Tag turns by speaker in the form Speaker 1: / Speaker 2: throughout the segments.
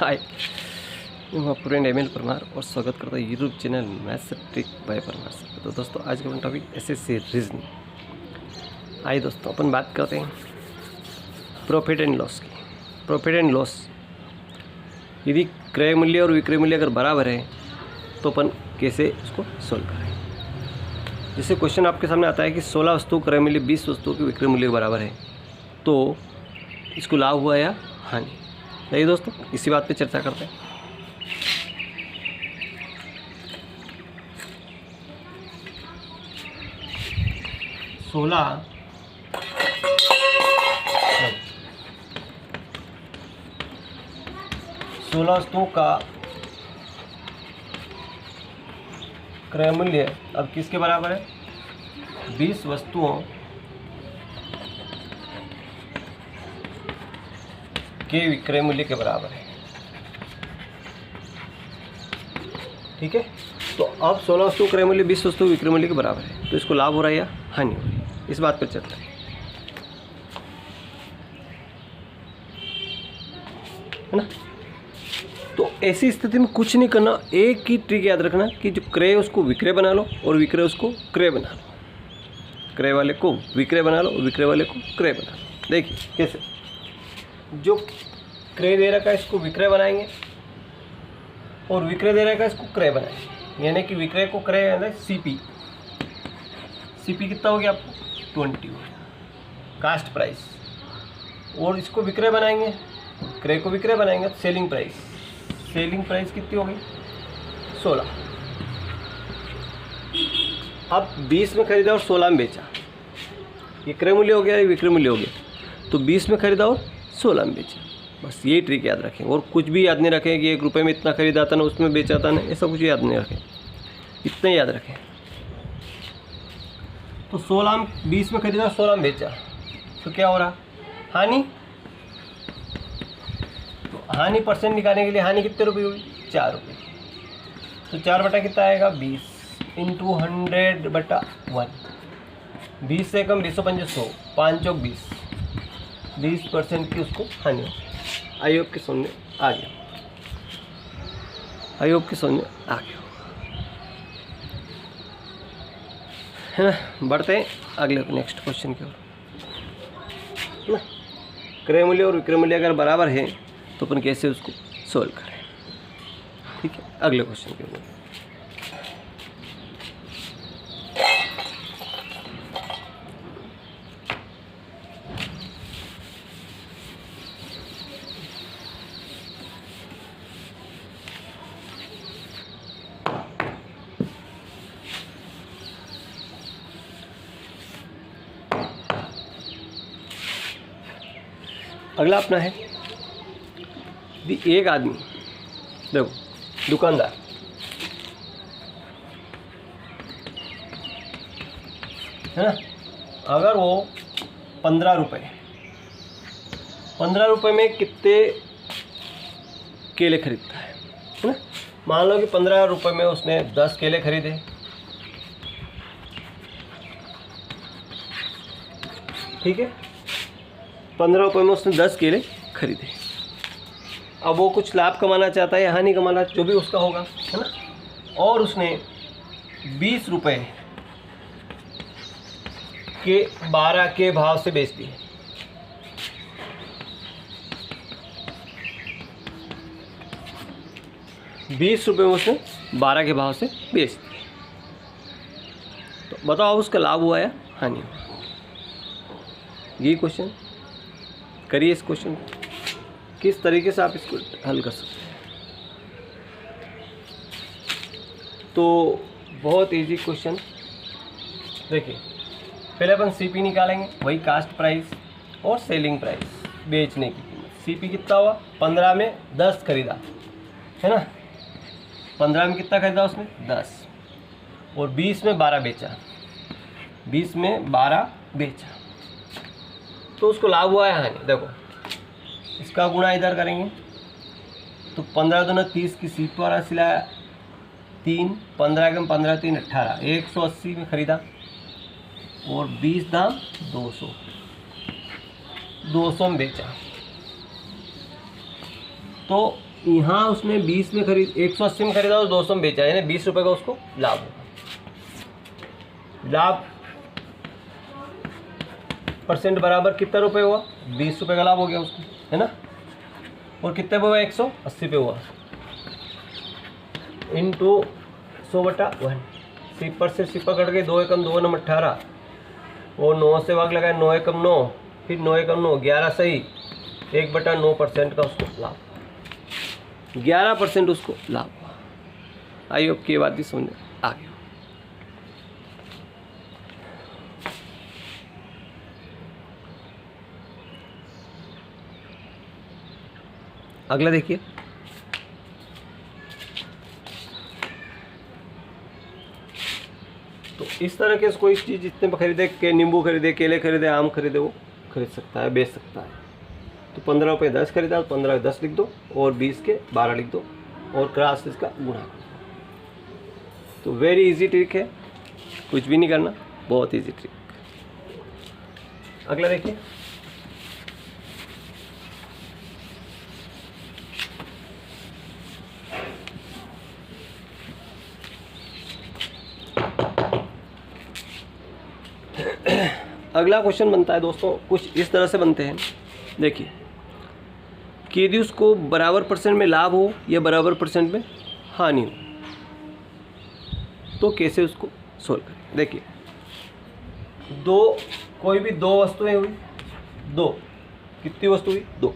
Speaker 1: हाय, मैं friend ML Parmar और स्वागत करता हूँ YouTube channel maths trick bye Parmar sir. तो दोस्तों आज का टॉपिक एसएससी रीजनिंग। आइए दोस्तों अपन बात करते हैं प्रॉफिट एंड लॉस की। प्रॉफिट एंड लॉस, यदि क्रय मूल्य और विक्रय मूल्य अगर बराबर है तो अपन कैसे उसको सोल्व करें। जैसे क्वेश्चन आपके सामने आता है कि 16 वस्तु क्रय मूल्य 20 वस्तुओं के विक्रय मूल्य के बराबर है, तो इसको लाभ हुआ या हानि। चलिए दोस्तों इसी बात पे चर्चा करते हैं। सोलह वस्तुओं का क्रय मूल्य अब किसके बराबर है? 20 वस्तुओं के विक्रय मूल्य के बराबर है। ठीक है, तो अब 16 वस्तु क्रय मूल्य 20 वस्तु विक्रय मूल्य के बराबर है, तो इसको लाभ हो रहा है या हानि हो रही है, इस बात पर चलता है ना। तो ऐसी स्थिति में कुछ नहीं करना, एक ही ट्रिक याद रखना कि जो क्रय है उसको विक्रय बना लो और विक्रय उसको क्रय बना लो। क्रय वाले को विक्रय बना लो और विक्रय वाले को क्रय बना लो। देखिए कैसे, जो क्रय दे रखा है इसको विक्रय बनाएंगे और विक्रय दे रखा है इसको क्रय बनाएंगे, यानी कि विक्रय को क्रय यानी सीपी कितना हो गया आपको 20 हो गया कास्ट प्राइस, और इसको विक्रय बनाएंगे, क्रय को विक्रय बनाएंगे तो सेलिंग प्राइस कितनी हो गई 16। अब 20 में खरीदा और 16 में बेचा, ये क्रय मूल्य हो गया, ये विक्रय मूल्य हो गया, तो 20 में खरीदा और 16 में बेचा। बस यही ट्रिक याद रखें और कुछ भी याद नहीं रखें कि 1 रुपये में इतना खरीदा था ना उसमें बेचा था ना, ऐसा कुछ याद नहीं रखें, इतना याद रखें। तो 20 में खरीदा और 16 में बेचा, तो क्या हो रहा? हानि। तो हानि परसेंट निकालने के लिए हानि कितने रुपये हुई? 4 रुपये। तो 4 बटा कितना आएगा? 20 इंटू 100/1। 20 से कम 20 पंजे 100, 5 चौक 20% की उसको हानि हो। आई होप के समझ आ गया, है ना। बढ़ते हैं अगले नेक्स्ट क्वेश्चन की ओर, है ना। क्रय मूल्य और विक्रय मूल्य अगर बराबर है तो अपन कैसे उसको सोल्व करें। ठीक है, अगले क्वेश्चन के ऊपर अगला अपना है एक आदमी, देखो दुकानदार है ना, अगर वो 15 रुपये में कितने केले खरीदता है ना। मान लो कि 15 रुपये में उसने 10 केले खरीदे, ठीक है, 15 रुपये में उसने 10 केले खरीदे। अब वो कुछ लाभ कमाना चाहता है या हानि कमाना, जो भी उसका होगा, है ना, और उसने 20 रुपये के 12 के भाव से बेच दिए। ₹20 में उसने 12 के भाव से बेच दिए, तो बताओ उसका लाभ हुआ या हानि हुआ। ये क्वेश्चन करिए, इस क्वेश्चन को किस तरीके से आप इसको हल कर सकते हैं। तो बहुत इजी क्वेश्चन। देखिए पहले अपन सीपी निकालेंगे, वही कास्ट प्राइस और सेलिंग प्राइस, बेचने की कीमत। सीपी कितना हुआ? 15 में 10 खरीदा, है ना, 15 में कितना खरीदा उसने? 10, और 20 में 12 बेचा, 20 में 12 बेचा, तो उसको लाभ हुआ है हानि। देखो इसका गुणा इधर करेंगे तो 15 दूना 30 की सीप वाला सिलाया 3, 15 के 15 3 18, 180 में खरीदा और 20 दाम 200 में बेचा। तो यहाँ उसने 20 में खरीद 180 में खरीदा और 200 में बेचा, यानी 20 रुपये का उसको लाभ होगा। लाभ परसेंट बराबर कितना रुपये हुआ, 20 रुपये का लाभ हो गया उसको, है ना। और कितने पे हुआ, 180 पे हुआ, इंटू 100/1। सिपर से सिपर कट गए, 2 एकम 2 नम 18 और 9 से भाग लगाए, 9 एकम 9, फिर 9 एकम 9, 11 सही, 1/9% का उसको लाभ, 11% उसको लाभ हुआ। आई होप की बात ही समझ आ गई। अगला देखिए, तो इस तरह के कोई चीज़ जितने पे खरीदे, के नींबू खरीदे, केले खरीदे, आम खरीदे, वो खरीद सकता है, बेच सकता है। तो 15 रुपये 10 खरीदा, 15 10 लिख दो और 20 के 12 लिख दो और क्रॉस इसका गुणा कर दो। तो वेरी इजी ट्रिक है, कुछ भी नहीं करना, बहुत इजी ट्रिक। अगला देखिए, अगला क्वेश्चन बनता है दोस्तों, कुछ इस तरह से बनते हैं। देखिए कि यदि उसको बराबर परसेंट में लाभ हो या बराबर परसेंट में हानि हो, तो कैसे उसको सोल्व करें। देखिए कोई भी दो वस्तुएं हुई, दो कितनी वस्तु हुई, दो।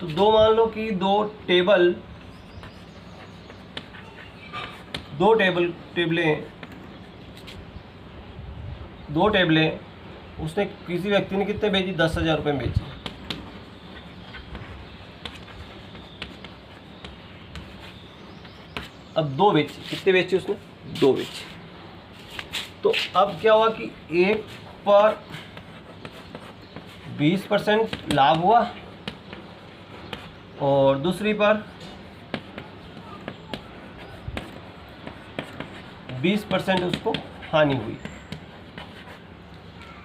Speaker 1: तो दो मान लो कि दो टेबलें उसने किसी व्यक्ति ने कितने बेची, 10,000 रुपये में बेची। अब दो बेची, कितने बेची उसने, दो बेची। तो अब क्या हुआ कि एक पर 20% लाभ हुआ और दूसरी पर 20% उसको हानि हुई।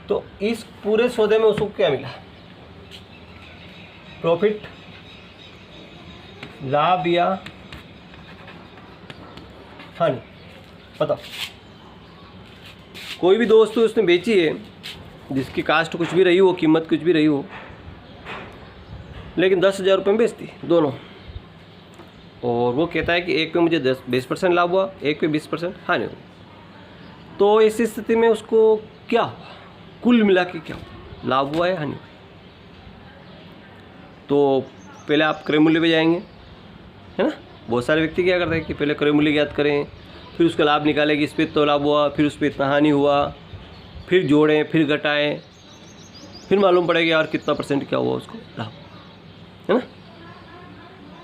Speaker 1: तो इस पूरे सौदे में उसको क्या मिला, प्रॉफिट, लाभ या हानि, बताओ। कोई भी दो वस्तु उसने बेची है जिसकी कास्ट कुछ भी रही हो, कीमत कुछ भी रही हो, लेकिन 10,000 रुपये में बेचती दोनों, और वो कहता है कि एक पे मुझे 20% लाभ हुआ, एक पे 20% हानि हुई। तो इस स्थिति में उसको क्या हुआ, कुल मिला के क्या हुआ, लाभ हुआ या हानि हुई। तो पहले आप क्रय मूल्य पे जाएंगे, है ना। बहुत सारे व्यक्ति क्या करते हैं कि पहले क्रय मूल्य ज्ञात करें, फिर उसका लाभ निकालें कि इस पर इतना लाभ हुआ, फिर उस पर इतना हानि हुआ, फिर जोड़ें, फिर घटाएं, फिर मालूम पड़ेगा यार कितना परसेंट क्या हुआ उसको लाभ, है ना।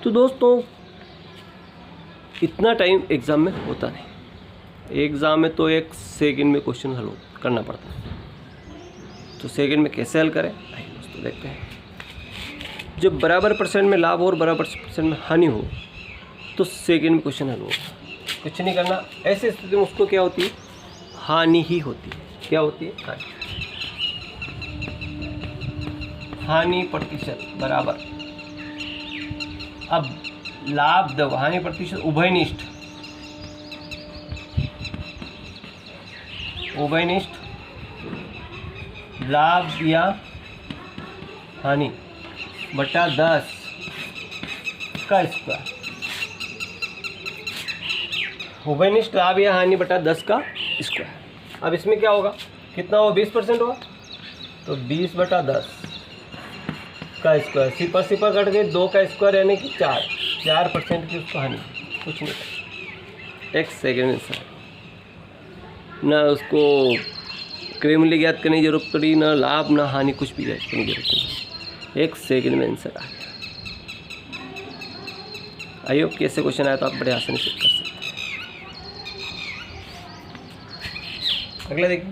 Speaker 1: तो दोस्तों इतना टाइम एग्ज़ाम में होता नहीं। एग्ज़ाम में तो 1 सेकंड में क्वेश्चन हल करना पड़ता है। तो सेकंड में कैसे हल करें, आइए दोस्तों देखते हैं। जब बराबर परसेंट में लाभ और बराबर परसेंट में हानि हो तो सेकंड में क्वेश्चन हल होगा। कुछ नहीं करना, ऐसी स्थिति में उसको क्या होती है, हानि ही होती है। क्या होती है, हानि। हानि प्रतिशत बराबर, अब लाभ दो, हानि प्रतिशत उभयनिष्ठ, लाभ या हानि बटा 10 का स्क्वायर। उभयनिष्ठ लाभ या हानि बटा 10 का स्क्वायर। अब इसमें क्या होगा, कितना हुआ, 20% हुआ, तो 20/10 का स्क्वायर। सिपर सिपर कट गए, 2 का स्क्वायर यानी कि 4% की उसको हानि, कुछ नहीं। 1 सेकेंड में सर, ना उसको क्रय मूल्य ज्ञात करने की जरूरत पड़ी, ना लाभ ना हानि, कुछ भी ज्ञात करने की जरूरत नहीं। 1 सेकेंड में आंसर आ गया। आई होप कैसे क्वेश्चन आया तो आप बड़े आसानी से कर सकते हैं। अगला देखिए,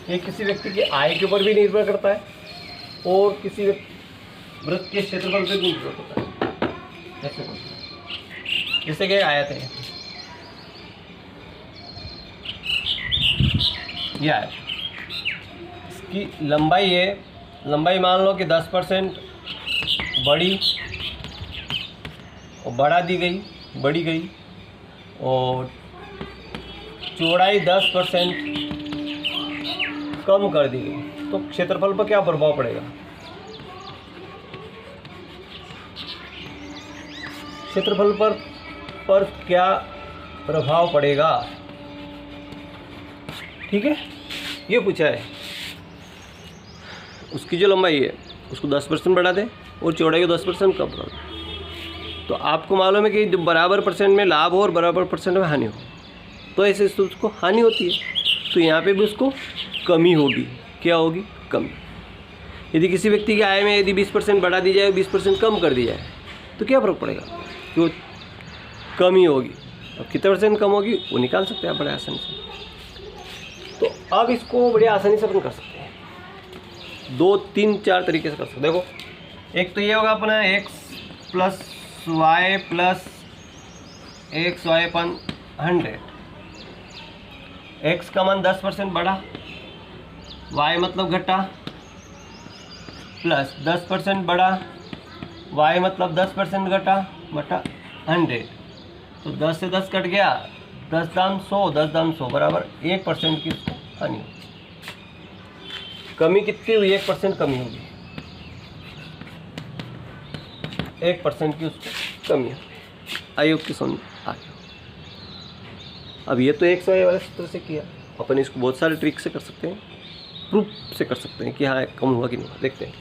Speaker 1: ये किसी व्यक्ति की आय के ऊपर भी निर्भर करता है और किसी वृत्त के क्षेत्रफल पे भी निर्भर करता है। जैसे कि आयत है, यह आयत इसकी लंबाई है, लंबाई मान लो कि 10% बड़ी और बढ़ा दी गई, बढ़ी गई, और चौड़ाई 10% कम कर दी गई, तो क्षेत्रफल पर क्या प्रभाव पड़ेगा? क्षेत्रफल पर क्या प्रभाव पड़ेगा? ठीक है, ये पूछा है। उसकी जो लंबाई है उसको 10% बढ़ा दे और चौड़ाई को 10% कम कर दे, तो आपको मालूम है कि जब बराबर परसेंट में लाभ हो और बराबर परसेंट में हानि हो, तो ऐसे उसको हानि होती है, तो यहाँ पे भी उसको कमी होगी। क्या होगी? कमी। यदि किसी व्यक्ति की आय में यदि 20% बढ़ा दी जाए और 20% कम कर दी जाए तो क्या फ़र्क पड़ेगा? जो कमी होगी, अब कितने परसेंट कम होगी वो निकाल सकते हैं आप बड़े आसानी से। तो अब इसको बड़ी आसानी से अपन कर सकते हैं, 2, 3, 4 तरीके से कर सकते हैं। देखो, एक तो ये होगा अपना x plus Y plus X Y अपन 100, x का मान 10% बढ़ा, y मतलब घटा, प्लस 10% बढ़ा, y मतलब 10% घटा, बटा 100, तो 10 से 10 कट गया, 10 दाम 100, 10 दाम 100 बराबर 1% की हानि। कमी कितनी हुई? 1% कमी होगी, 1% की उसको कमी है। आयोग की समझ आ गया। अब ये तो 100 वाले सूत्र से किया, अपन इसको बहुत सारे ट्रिक से कर सकते हैं, प्रूफ से कर सकते हैं कि हाँ कम हुआ कि नहीं हुआ। देखते हैं,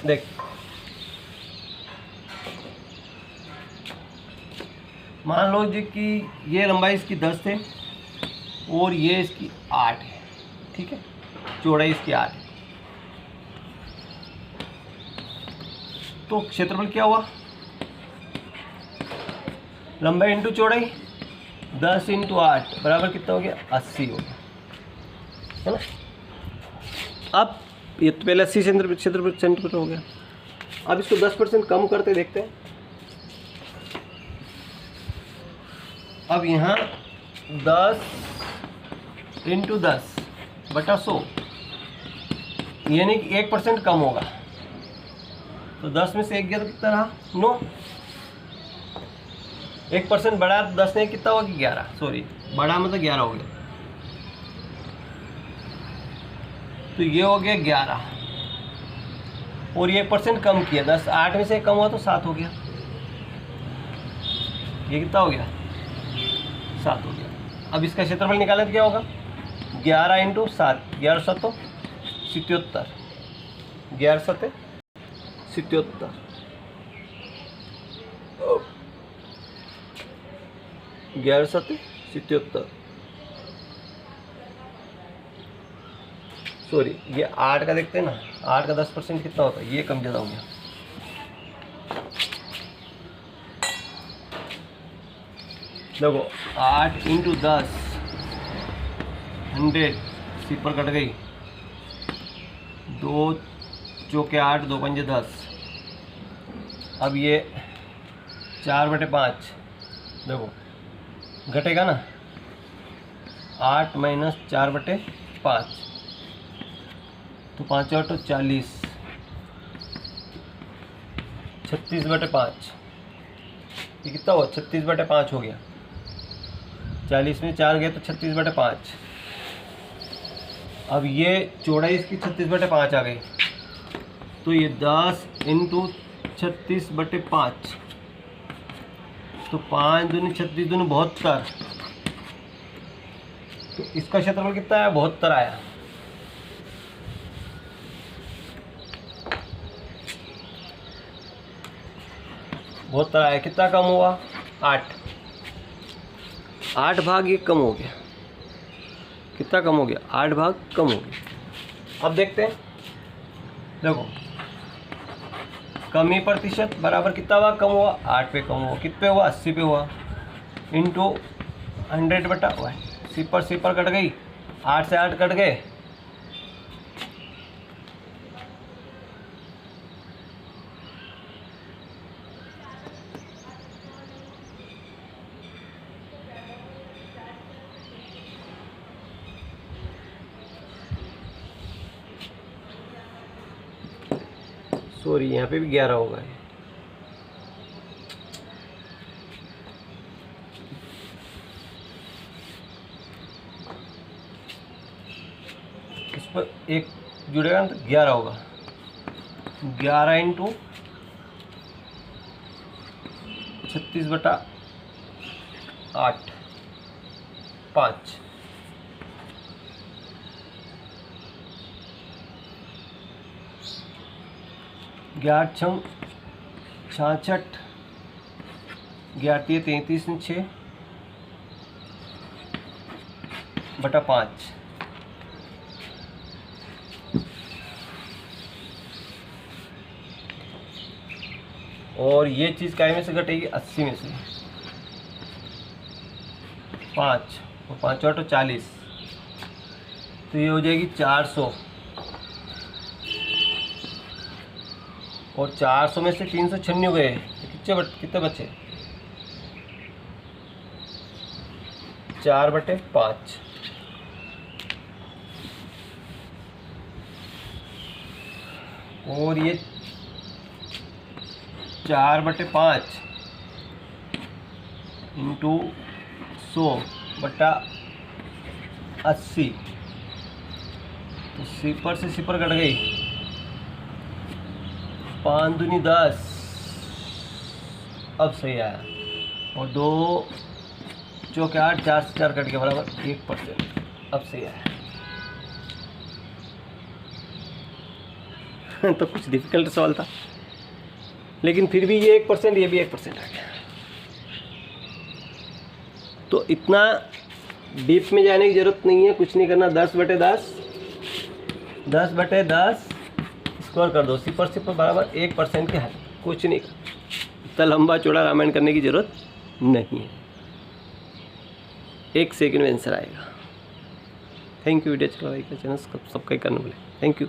Speaker 1: देख मान लो जी कि ये लंबाई इसकी 10 है और ये इसकी 8 है, ठीक है, चौड़ाई इसकी 8 है, तो क्षेत्रफल क्या हुआ? लंबाई इंटू चौड़ाई, 10 इंटू 8 बराबर कितना हो गया? 80 हो गया, है ना। अब ये तो पहले 80 सेंटीमीटर हो गया। अब इसको 10% कम करते देखते हैं। अब यहाँ 10 इंटू 10 बटा 100, यानी कि 1% कम होगा, तो 10 में से 1 गया तो कितना रहा? 9। 1% बढ़ा तो 10 ने कितना हुआ? 11, सॉरी बढ़ा मतलब 11 हो गया, तो ये हो गया 11, और ये 1% कम किया, 10 8 में से कम हुआ तो 7 हो गया, ये कितना हो गया? 7 हो गया। अब इसका क्षेत्रफल निकालें तो क्या होगा? 11 इंटू 7, 11 7 77, 11 7 77, 11 7 77, सॉरी ये 8 का देखते हैं ना, 8 का 10% कितना होता है? ये कम ज़्यादा हो गया, देखो 8 इंटू 10 100, सिपर कट गई, 2 चौके 8, 2 पंजे 10, अब ये 4/5, देखो घटेगा ना, 8 माइनस 4/5, तो 5 8 40, 36/5, ये कितना हुआ? 36/5 हो गया, 40 में 4 गए तो 36/5। अब ये चौड़ाई इसकी 36/5 आ गई, तो ये 10 इंटू 36/5, तो 5 दूनी 36 दूनी 72, तो इसका क्षेत्रफल कितना आया? 72 आया। बहुत तरह है, कितना कम हुआ? 8 भाग ये कम हो गया, कितना कम हो गया? 8 भाग कम हो गया। अब देखते हैं, देखो कमी प्रतिशत बराबर कितना भाग कम हुआ? 8 पे कम हुआ, कितने पे हुआ? 80 पे हुआ, इंटू 100/100, सिपर कट गई, 8 से 8 कट गए, सॉरी यहाँ पे भी 11 होगा। इस पर एक जुड़ेगा ना तो 11 होगा। 11 इंटू 36/8 5। 11 छम 66, 11 3 33 6/5। और ये चीज़ काय में से घटेगी? 80 में से। 5 और 5 और 40, तो ये हो जाएगी 400। और 400 में से 396 गए तो कितने बचे? 4/5। और ये 4/5 इंटू 100/80, तो सिपर से सिपर कट गई। 5 दूनी 10, अब सही आया। और 2 चौके 8, 4 से 4 कट के बराबर 1%, अब सही आया। तो कुछ डिफिकल्ट सवाल था, लेकिन फिर भी ये 1%, ये भी 1% आ गया। तो इतना डीप में जाने की ज़रूरत नहीं है, कुछ नहीं करना। 10/10 स्क्वायर कर दो, सिपर सिपर बराबर 1% के हल। कुछ नहीं, इतना लंबा चौड़ा रामायण करने की ज़रूरत नहीं है। 1 सेकंड में आंसर आएगा। Thank you. वीडियो अच्छा लगा चैनल सबका करना बोले। Thank you.